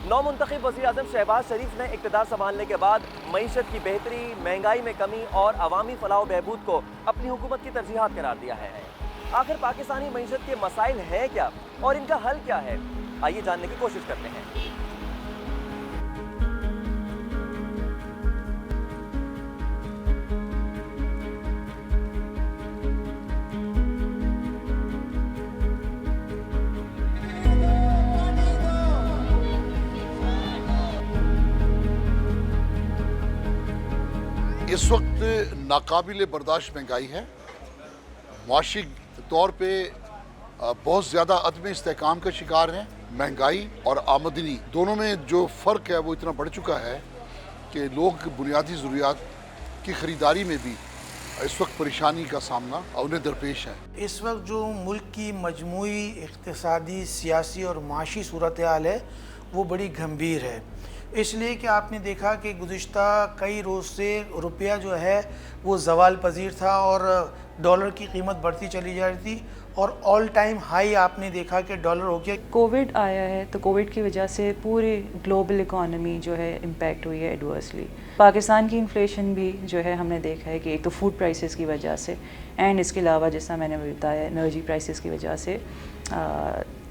नौ मुंतखब वज़ीर-ए-आज़म शहबाज शरीफ ने इक़्तिदार संभालने के बाद मईशत की बेहतरी, महंगाई में कमी और अवामी फलाह बहबूद को अपनी हुकूमत की तरजीहात करार दिया है। आखिर पाकिस्तानी मईशत के मसाइल हैं क्या और इनका हल क्या है, आइए जानने की कोशिश करते हैं। इस वक्त नाकाबिल बर्दाश्त महंगाई है। मुआशी तौर पे बहुत ज़्यादा अदम इस्तेहकाम का शिकार हैं। महंगाई और आमदनी दोनों में जो फ़र्क है वो इतना बढ़ चुका है कि लोग बुनियादी ज़रूरियात की ख़रीदारी में भी इस वक्त परेशानी का सामना उन्हें दरपेश है। इस वक्त जो मुल्क की मजमूई इक़्तिसादी, सियासी और माशी सूरत हाल है वो बड़ी गंभीर है। इसलिए कि आपने देखा कि गुज़िश्ता कई रोज़ से रुपया जो है वो ज़वाल पजीर था और डॉलर की कीमत बढ़ती चली जा रही थी और ऑल टाइम हाई आपने देखा कि डॉलर हो गया। कोविड आया है तो कोविड की वजह से पूरी ग्लोबल इकॉनमी जो है इम्पैक्ट हुई है एडवर्सली। पाकिस्तान की इन्फ्लेशन भी जो है हमने देखा है कि एक तो फूड प्राइसेस की वजह से एंड इसके अलावा जैसा मैंने बताया एनर्जी प्राइसेस की वजह से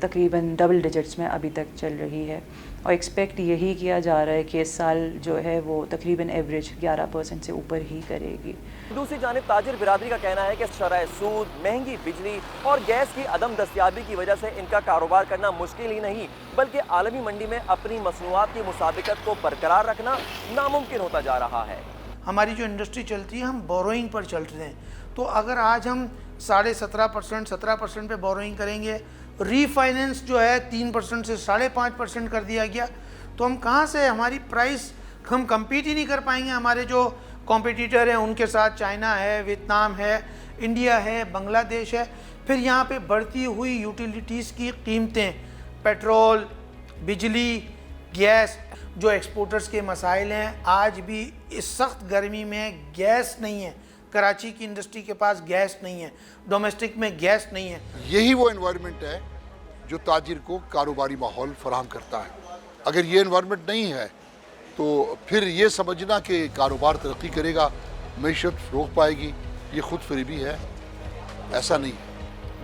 तकरीबन डबल डिजिट्स में अभी तक चल रही है और एक्सपेक्ट यही किया जा रहा है कि इस साल जो है वो तकरीबन एवरेज 11% से ऊपर ही करेगी। दूसरी जानिब ताजिर बिरादरी का कहना है कि शरह सूद, महंगी बिजली और गैस की अदम दस्तयाबी की वजह से इनका कारोबार करना मुश्किल ही नहीं बल्कि आलमी मंडी में अपनी मसनूआत की मुसाबिकत को बरकरार रखना नामुमकिन होता जा रहा है। हमारी जो इंडस्ट्री चलती है हम बोरोइंग पर चल रहे हैं, तो अगर आज हम 17.5% 17% पे बोरोइंग करेंगे, रीफाइनेंस जो है 3% से 5.5% कर दिया गया, तो हम कहाँ से हमारी प्राइस हम कम्पीट ही नहीं कर पाएंगे हमारे जो कॉम्पिटिटर हैं उनके साथ। चाइना है, वियतनाम है, इंडिया है, बांग्लादेश है। फिर यहाँ पे बढ़ती हुई यूटिलिटीज़ की कीमतें, पेट्रोल, बिजली, गैस, जो एक्सपोर्टर्स के मसाइल हैं। आज भी इस सख्त गर्मी में गैस नहीं है, कराची की इंडस्ट्री के पास गैस नहीं है, डोमेस्टिक में गैस नहीं है। यही वो एनवायरनमेंट है जो ताजिर को कारोबारी माहौल फराहम करता है। अगर ये एनवायरनमेंट नहीं है तो फिर ये समझना कि कारोबार तरक्की करेगा, मईशत फ़रोग़ पाएगी, ये खुद फरेबी है, ऐसा नहीं है।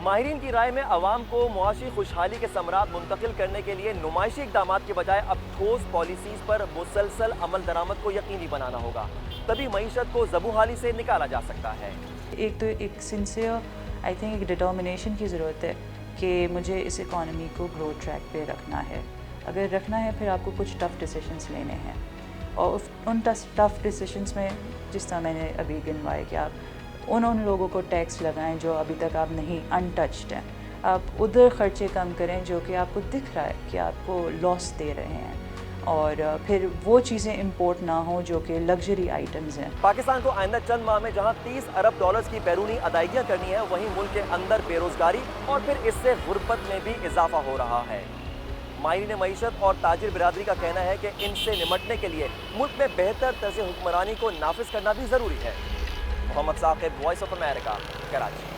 माहिरीन की राय में अवाम को मुआशी खुशहाली के समरात मुंतकिल करने के लिए नुमाइशी इक़दामात के बजाय अब ठोस पॉलिसीज़ पर मुसलसल अमल दरामद को यकीनी बनाना होगा, तभी मईशत को ज़बूहाली से निकाला जा सकता है। एक तो एक सिंसियर आई थिंक एक डिटर्मिनेशन की ज़रूरत है कि मुझे इस इकॉनमी को ग्रोथ ट्रैक पे रखना है। अगर रखना है फिर आपको कुछ टफ़ डिसीजंस लेने हैं और उन टफ़ डिसीजंस में जिस तरह मैंने अभी गिनवाए कि आप उन लोगों को टैक्स लगाएं जो अभी तक आप नहीं अनटच्ड हैं। आप उधर ख़र्चे कम करें जो कि आपको दिख रहा है कि आपको लॉस दे रहे हैं और फिर वो चीज़ें इंपोर्ट ना हो जो कि लग्जरी आइटम्स हैं। पाकिस्तान को आइंदा चंद माह में जहां 30 अरब डॉलर्स की बैरूनी अदायगियाँ करनी है, वहीं मुल्क के अंदर बेरोजगारी और फिर इससे गुर्बत में भी इजाफा हो रहा है। माहिरीन मईशत और ताजिर बिरादरी का कहना है कि इनसे निमटने के लिए मुल्क में बेहतर तर्ज हुक्मरानी को नाफिज करना भी ज़रूरी है। Mohammad Saqib, voice of America, Karachi.